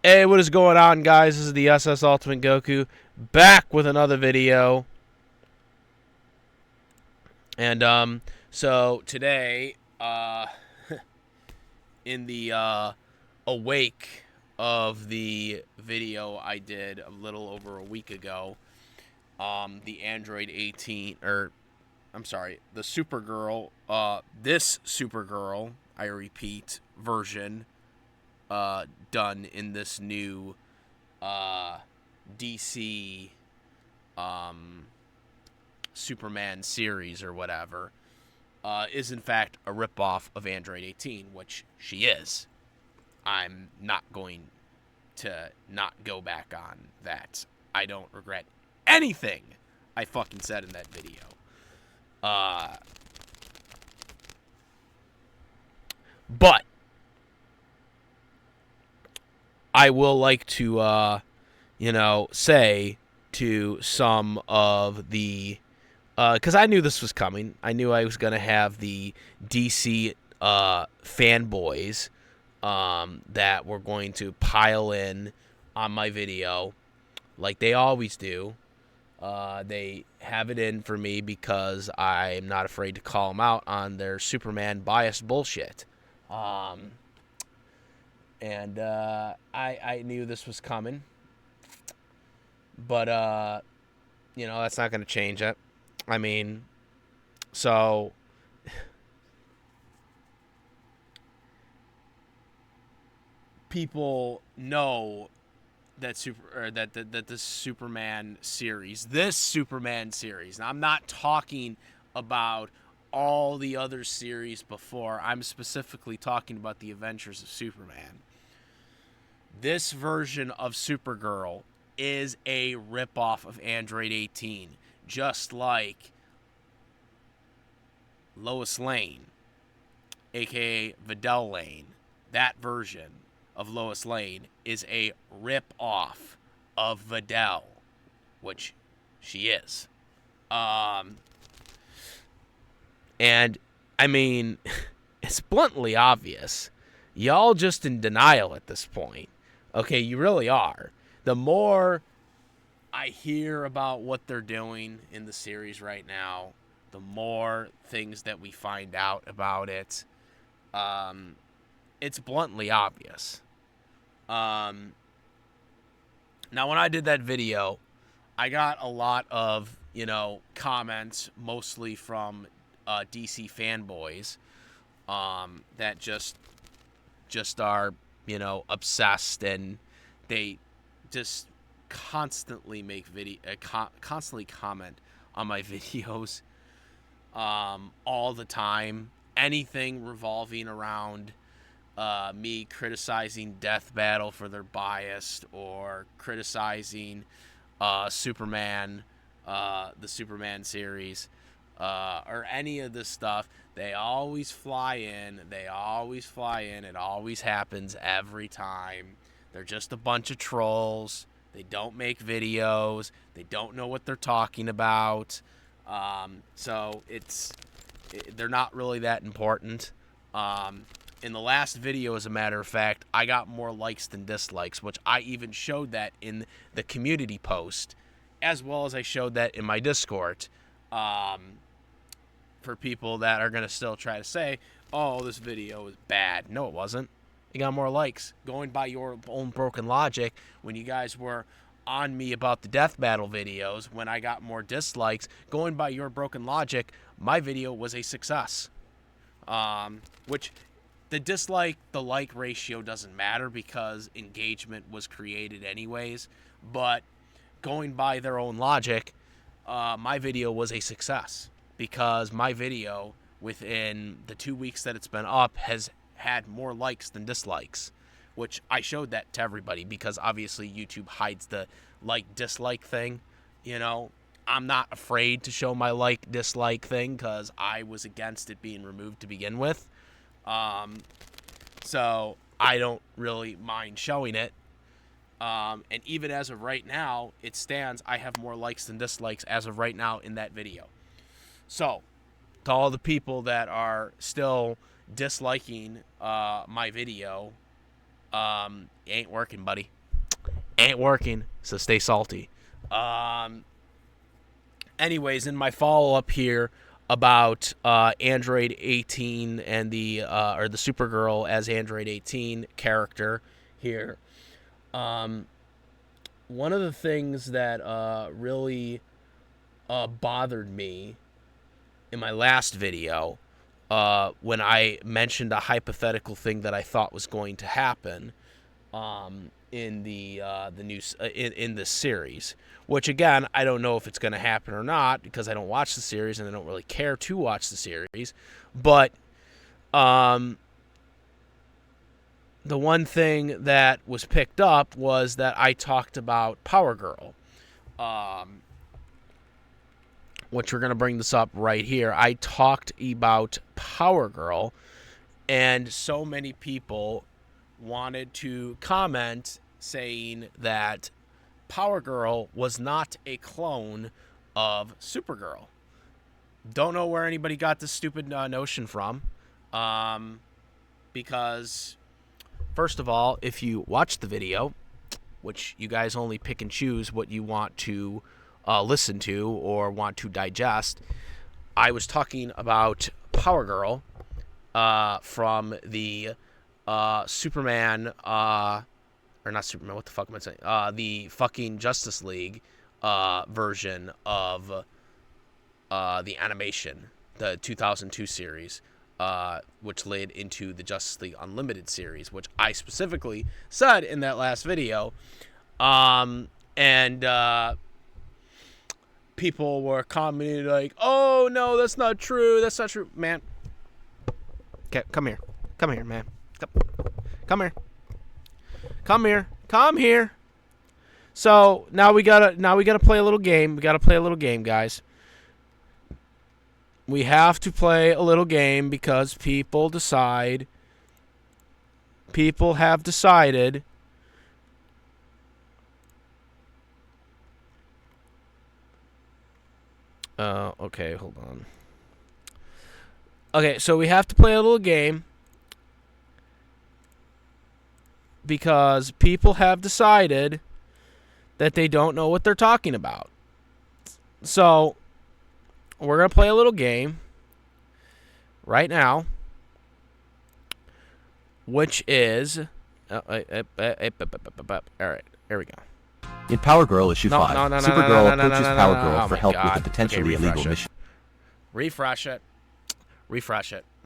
Hey, what is going on, guys? This is the SS Ultimate Goku back with another video. And so today, in the awake of the video I did a little over a week ago, the Android 18, or I'm sorry, the Supergirl, this Supergirl, I repeat, version, done in this new DC Superman series or whatever, is in fact a ripoff of Android 18, which she is. I'm not going to not go back on that. I don't regret anything I fucking said in that video. But I will like to, say to some of the, because I knew this was coming. I knew I was going to have the DC fanboys that were going to pile in on my video like they always do. They have it in for me because I'm not afraid to call them out on their Superman biased bullshit. And I knew this was coming. But, that's not going to change it. I mean, so people know that this Superman series, and I'm not talking about all the other series before. I'm specifically talking about the Adventures of Superman. This version of Supergirl is a ripoff of Android 18, just like Lois Lane, aka Vidal Lane. That version of Lois Lane is a rip-off of Vidal, which she is. And, I mean, it's bluntly obvious. Y'all just in denial at this point. Okay, you really are. The more I hear about what they're doing in the series right now, the more things that we find out about it, it's bluntly obvious. Now, when I did that video, I got a lot of, comments, mostly from DC fanboys, that just are, obsessed, and they just constantly make constantly comment on my videos, all the time. Anything revolving around me criticizing Death Battle for their bias, or criticizing Superman, the Superman series, or any of this stuff, they always fly in. It always happens every time. They're just a bunch of trolls. They don't make videos. They don't know what they're talking about. So they're not really that important. In the last video, as a matter of fact, I got more likes than dislikes, which I even showed that in the community post, as well as I showed that in my Discord. For people that are going to still try to say, oh, this video is bad. No, it wasn't. It got more likes. Going by your own broken logic, when you guys were on me about the Death Battle videos, when I got more dislikes, going by your broken logic, my video was a success. Which the dislike, the like ratio doesn't matter because engagement was created anyways. But going by their own logic, my video was a success because my video, within the 2 weeks that it's been up, has had more likes than dislikes, which I showed that to everybody because obviously YouTube hides the like-dislike thing. I'm not afraid to show my like-dislike thing because I was against it being removed to begin with. So I don't really mind showing it. And even as of right now, it stands. I have more likes than dislikes as of right now in that video. So, to all the people that are still disliking my video, Ain't working, buddy. Ain't working, so stay salty. Anyways, in my follow-up here about Android 18 and the Supergirl as Android 18 character here, one of the things that really bothered me in my last video, when I mentioned a hypothetical thing that I thought was going to happen in the new in this series, which again I don't know if it's going to happen or not because I don't watch the series and I don't really care to watch the series. But the one thing that was picked up was that I talked about Power Girl, which we're going to bring this up right here. I talked about Power Girl, and so many people wanted to comment saying that Power Girl was not a clone of Supergirl. Don't know where anybody got this stupid notion from, because first of all, if you watch the video, which you guys only pick and choose what you want to listen to or want to digest, I was talking about Power Girl from the Superman, or not Superman, what the fuck am I saying? The fucking Justice League version of the animation, the 2002 series, which led into the Justice League Unlimited series, which I specifically said in that last video. And people were commenting like, oh, no, that's not true. That's not true. Man, okay, come here. Come here, man. Come here. Come here. Come here. So now we gotta play a little game. We gotta play a little game, guys. We have to play a little game because people have decided okay, hold on. Okay, so we have to play a little game because people have decided that they don't know what they're talking about. So we're going to play a little game right now, which is all right, here we go. In Power Girl issue 5, Supergirl approaches Power Girl for help with a potentially illegal mission. Refresh it.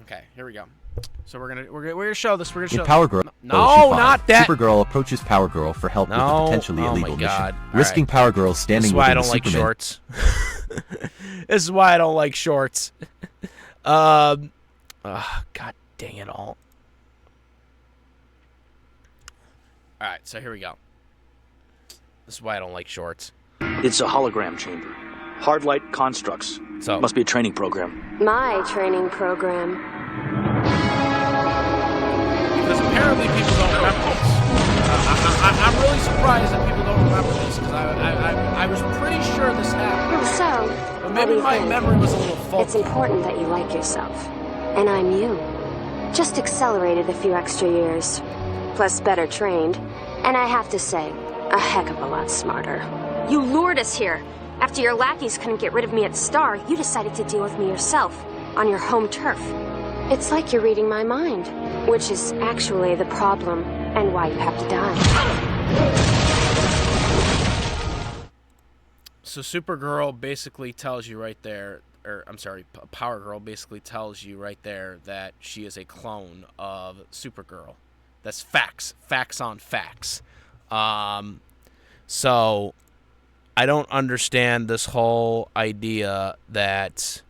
Okay, here we go. So we're gonna show this. We're gonna show in Power Girl. No, not that. Supergirl approaches Power Girl for help with a potentially illegal mission, risking right. Power Girl standing with Superman. This is why I don't like shorts. This is why I don't like shorts. God dang it all. All right, so here we go. This is why I don't like shorts. It's a hologram chamber. Hard light constructs. So must be a training program. My training program. Because apparently people don't remember this. I'm really surprised that people don't remember this because I was pretty sure this happened. So, but maybe my memory was a little faulty. It's important that you like yourself. And I'm you. Just accelerated a few extra years. Plus better trained. And I have to say, a heck of a lot smarter. You lured us here. After your lackeys couldn't get rid of me at the Star, you decided to deal with me yourself, on your home turf. It's like you're reading my mind, which is actually the problem, and why you have to die. So Supergirl basically tells you right there, or I'm sorry, Power Girl basically tells you right there that she is a clone of Supergirl. That's facts. Facts on facts. So I don't understand this whole idea that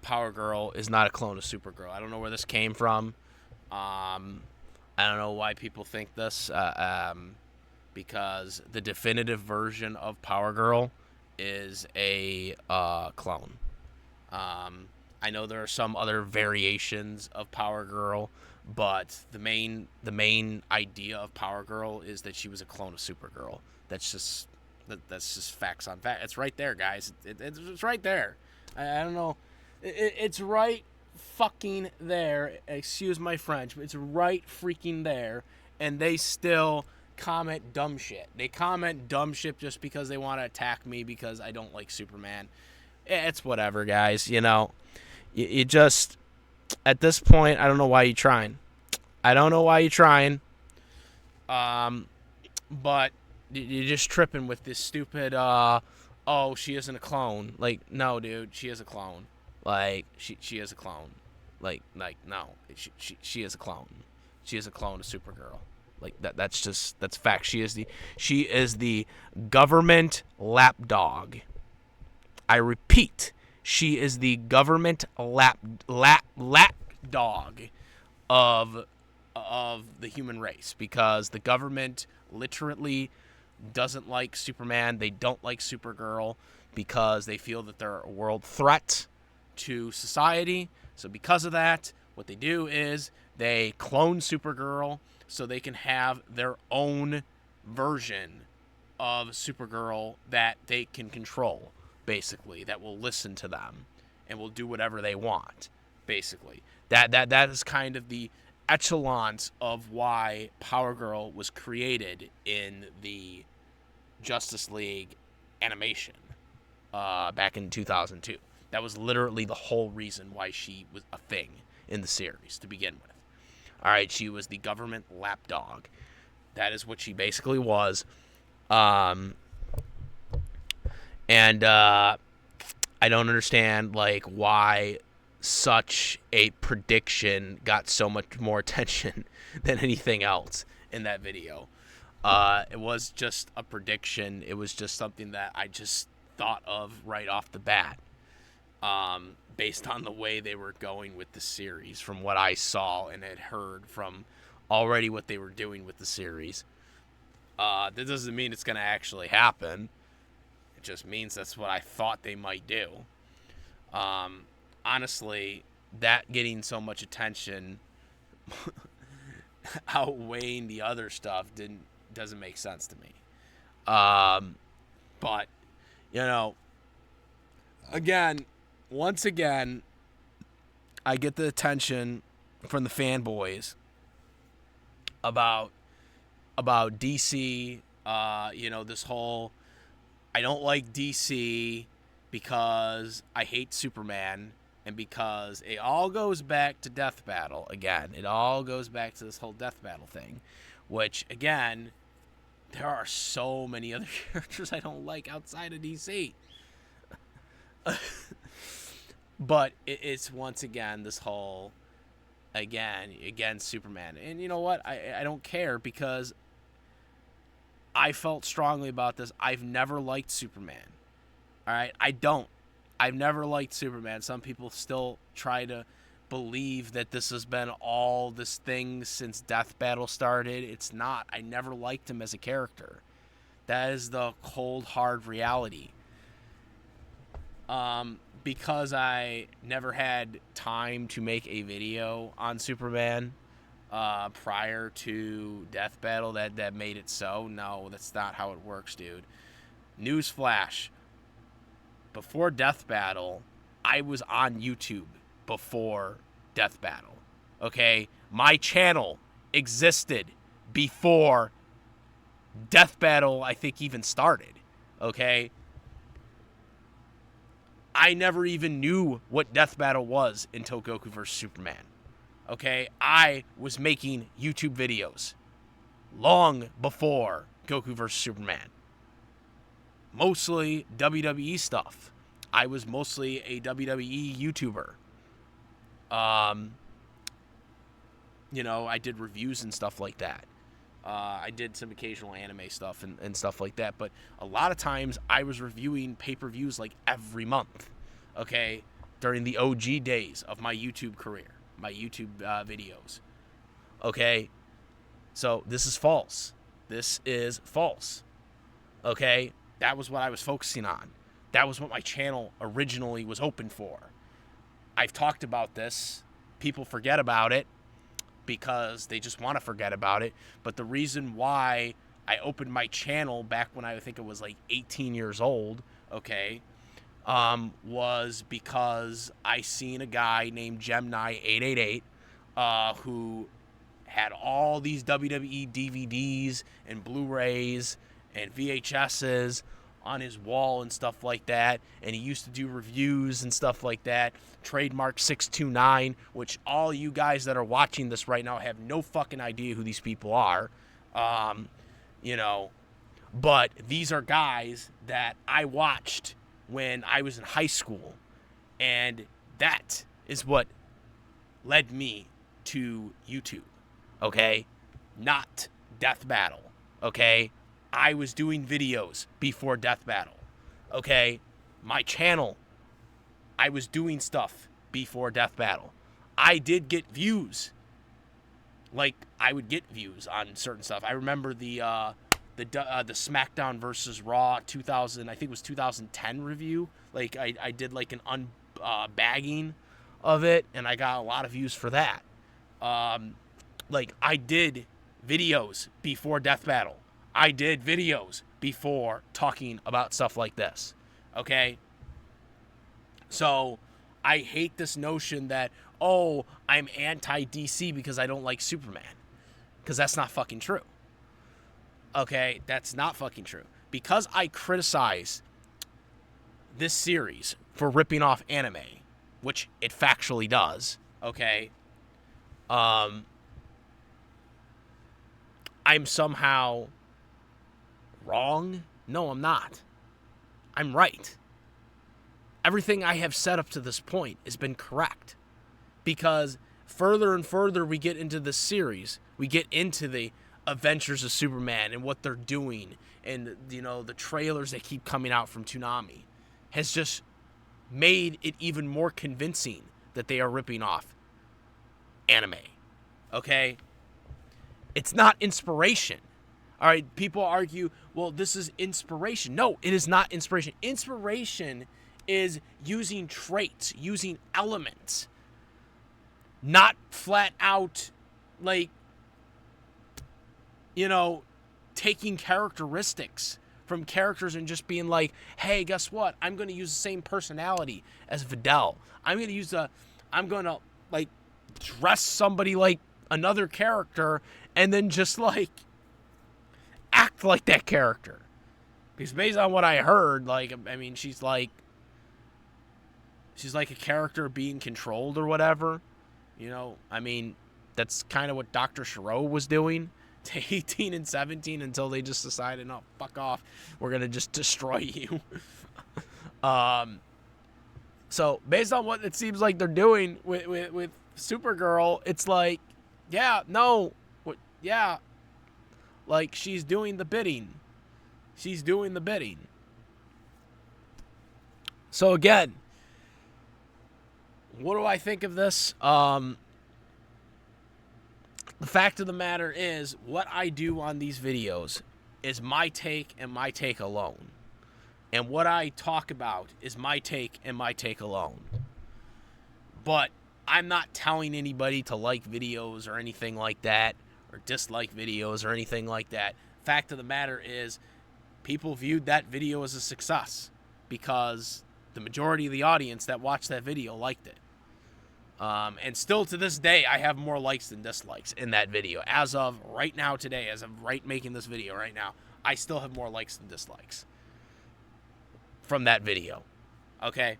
Power Girl is not a clone of Supergirl. I don't know where this came from. I don't know why people think this, because the definitive version of Power Girl is a clone. I know there are some other variations of Power Girl, but the main idea of Power Girl is that she was a clone of Supergirl. That's just facts on fact. It's right there, guys. It's right there. I don't know. It's right fucking there. Excuse my French, but it's right freaking there. And they still comment dumb shit. They comment dumb shit just because they want to attack me because I don't like Superman. It's whatever, guys. You know, you just, at this point, I don't know why you're trying. I don't know why you're trying. But you're just tripping with this stupid, oh, she isn't a clone. Like, no, dude, she is a clone. Like, she is a clone. Like, no, she is a clone. She is a clone of Supergirl. Like, that's fact. She is the government lapdog. I repeat, she is the government lapdog of the human race, because the government literally doesn't like Superman. They don't like Supergirl because they feel that they're a world threat to society. So because of that, what they do is they clone Supergirl so they can have their own version of Supergirl that they can control, basically, that will listen to them and will do whatever they want, basically. That is kind of the echelons of why Power Girl was created in the Justice League animation back in 2002. That was literally the whole reason why she was a thing in the series to begin with. All right, she was the government lapdog. That is what she basically was. And I don't understand, like, why such a prediction got so much more attention than anything else in that video. It was just a prediction. It was just something that I just thought of right off the bat, based on the way they were going with the series, from what I saw and had heard from already what they were doing with the series. That doesn't mean it's going to actually happen. It just means that's what I thought they might do. Honestly, that getting so much attention outweighing the other stuff doesn't make sense to me. But, you know, once again, I get the attention from the fanboys about DC, this whole, I don't like DC because I hate Superman, and because it all goes back to Death Battle again. It all goes back to this whole Death Battle thing, which, again, there are so many other characters I don't like outside of DC. But it's once again this whole, again, Superman. And you know what? I don't care, because I felt strongly about this. I've never liked Superman. All right? I've never liked Superman. Some people still try to believe that this has been all this thing since Death Battle started. It's not. I never liked him as a character. That is the cold, hard reality. Because I never had time to make a video on Superman prior to Death Battle, that made it so. No, that's not how it works, dude. Newsflash. Before Death Battle, I was on YouTube before Death Battle. Okay? My channel existed before Death Battle, I think, even started. Okay? I never even knew what Death Battle was until Goku vs. Superman. Okay? I was making YouTube videos long before Goku vs. Superman. Mostly WWE stuff. I was mostly a WWE YouTuber. I did reviews and stuff like that. I did some occasional anime stuff and stuff like that. But a lot of times I was reviewing pay-per-views like every month. Okay? During the OG days of my YouTube career. My YouTube videos. Okay? So this is false. This is false. Okay? That was what I was focusing on. That was what my channel originally was open for. I've talked about this. People forget about it because they just want to forget about it. But the reason why I opened my channel back when I think it was like 18 years old, okay, was because I seen a guy named Gemini888 who had all these WWE DVDs and Blu-rays and VHSs on his wall and stuff like that, and he used to do reviews and stuff like that. Trademark 629, which all you guys that are watching this right now have no fucking idea who these people are. You know, but these are guys that I watched when I was in high school, and that is what led me to YouTube, okay? Not Death Battle, okay? I was doing videos before Death Battle, okay? My channel, I was doing stuff before Death Battle. I did get views. Like, I would get views on certain stuff. I remember the SmackDown versus Raw 2000, I think it was 2010 review. Like, I did like an unbagging of it, and I got a lot of views for that. Like, I did videos before Death Battle. I did videos before talking about stuff like this, okay? So, I hate this notion that, oh, I'm anti-DC because I don't like Superman. Because that's not fucking true. Okay, that's not fucking true. Because I criticize this series for ripping off anime, which it factually does, okay, I'm somehow wrong? No, I'm not. I'm right. Everything I have said up to this point has been correct. Because further and further we get into this series, we get into the Adventures of Superman and what they're doing, and, you know, the trailers that keep coming out from Toonami has just made it even more convincing that they are ripping off anime. Okay? It's not inspiration. All right, people argue, well, this is inspiration. No, it is not inspiration. Inspiration is using traits, using elements, not flat out, like, you know, taking characteristics from characters and just being like, hey, guess what? I'm going to use the same personality as Videl. I'm going to like dress somebody like another character and then just like act like that character. Because based on what I heard, like, I mean, she's like a character being controlled or whatever. You know, I mean, that's kind of what Dr. Shiro was doing to 18 and 17 until they just decided, no, fuck off. We're going to just destroy you. So based on what it seems like they're doing with Supergirl, it's like, yeah, no, yeah, like she's doing the bidding. She's doing the bidding. So again, what do I think of this? The fact of the matter is, what I do on these videos is my take and my take alone. And what I talk about is my take and my take alone. But I'm not telling anybody to like videos or anything like that, or dislike videos or anything like that. Fact of the matter is, people viewed that video as a success because the majority of the audience that watched that video liked it. And still to this day, I have more likes than dislikes in that video. As of right now today, as of making this video right now, I still have more likes than dislikes from that video. Okay?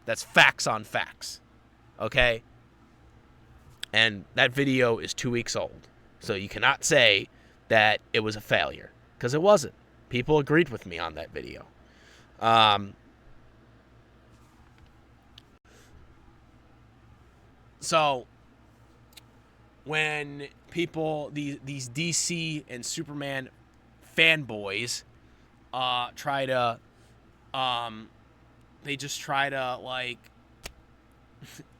That's facts on facts. Okay? And that video is 2 weeks old. So you cannot say that it was a failure, because it wasn't. People agreed with me on that video. So, when people, these DC and Superman fanboys, try to, they just try to, like,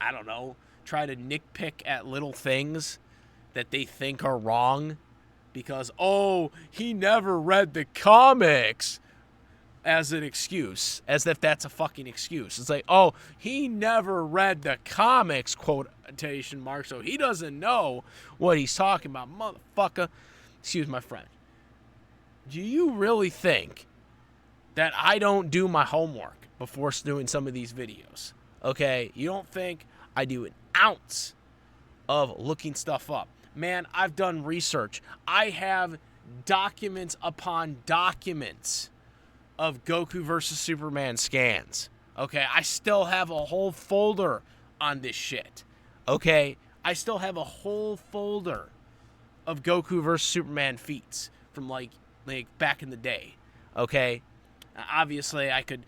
I don't know, try to nitpick at little things that they think are wrong because, oh, he never read the comics, as an excuse, as if that's a fucking excuse. It's like, oh, he never read the comics, quotation mark, so he doesn't know what he's talking about. Motherfucker. Excuse my friend. Do you really think that I don't do my homework before doing some of these videos. Okay? You don't think I do an ounce of looking stuff up. Man, I've done research. I have documents upon documents of Goku versus Superman scans. Okay? I still have a whole folder on this shit. Okay? I still have a whole folder of Goku versus Superman feats from like back in the day. Okay? Obviously, I could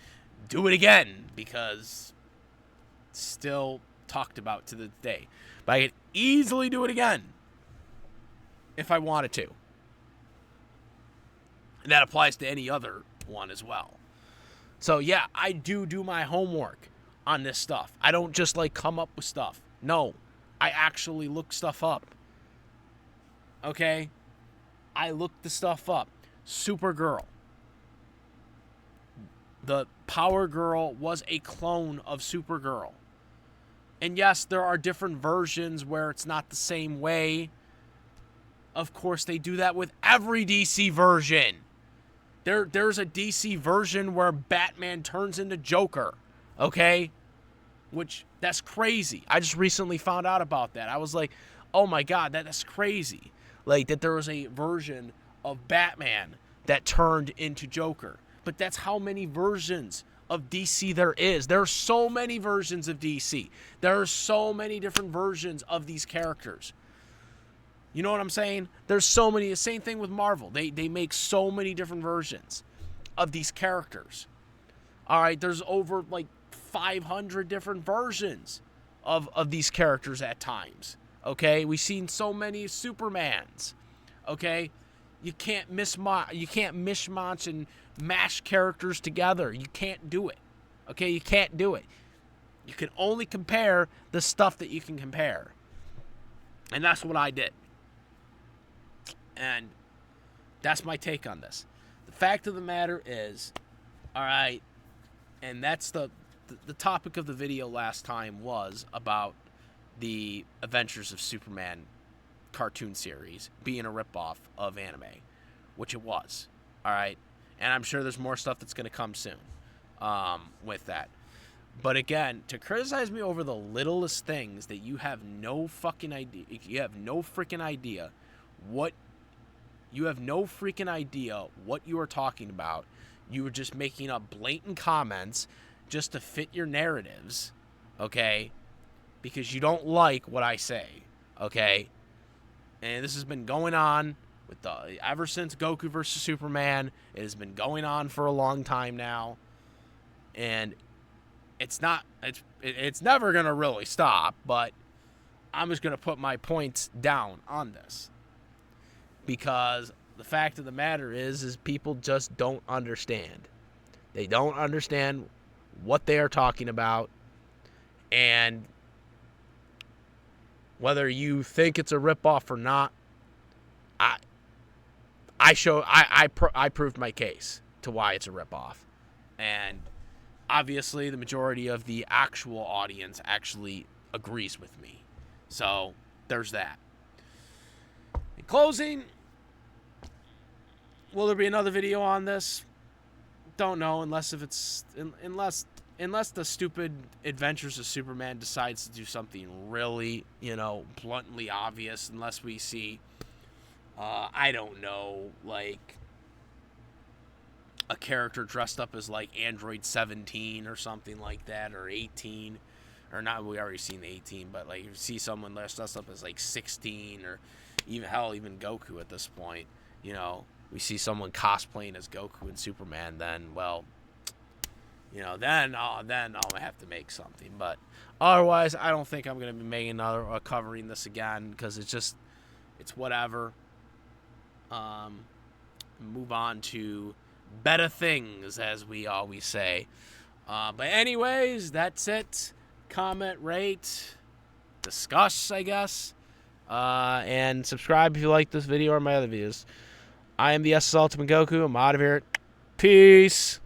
do it again because it's still talked about to this day. But I could easily do it again if I wanted to. And that applies to any other one as well. So, yeah, I do my homework on this stuff. I don't just, like, come up with stuff. No, I actually look stuff up. Okay? I looked the stuff up. Supergirl. The Power Girl was a clone of Supergirl. And yes, there are different versions where it's not the same way. Of course, they do that with every DC version. There's a DC version where Batman turns into Joker. Okay? Which, that's crazy. I just recently found out about that. I was like, oh my god, that's crazy. Like, that there was a version of Batman that turned into Joker. But that's how many versions of DC there is. There are so many versions of DC. There are so many different versions of these characters. You know what I'm saying? There's so many. The same thing with Marvel. They make so many different versions of these characters. All right, there's over like 500 different versions of these characters at times. Okay, we've seen so many Supermans. Okay, you can't mishmash and mash characters together. You can't do it. Okay, you can't do it. You can only compare the stuff that you can compare. And that's what I did. And that's my take on this. The fact of the matter is, all right, and that's the topic of the video last time was about the Adventures of Superman cartoon series being a ripoff of anime, which it was. All right, and I'm sure there's more stuff that's going to come soon with that. But again, to criticize me over the littlest things that you have no fucking idea, you have no freaking idea what you are talking about. You were just making up blatant comments just to fit your narratives, okay? Because you don't like what I say, okay? And this has been going on with ever since Goku versus Superman. It has been going on for a long time now, and it's never gonna really stop. But I'm just gonna put my points down on this, because the fact of the matter is people just don't understand. They don't understand what they are talking about, and whether you think it's a ripoff or not, I proved my case to why it's a ripoff. And obviously the majority of the actual audience actually agrees with me. So there's that. In closing, will there be another video on this? Don't know, unless the stupid Adventures of Superman decides to do something really, bluntly obvious. Unless we see, I don't know, like a character dressed up as like Android 17 or something like that, or 18, or not. We already seen 18, but like you see someone dressed up as like 16, or even Goku at this point. We see someone cosplaying as Goku and Superman. Then, well, then I'll have to make something. But otherwise, I don't think I'm gonna be making covering this again, because it's whatever. Move on to better things, as we always say. But anyways, that's it. Comment, rate, discuss, I guess. And subscribe if you like this video or my other videos. I am the SS Ultimate Goku. I'm out of here. Peace.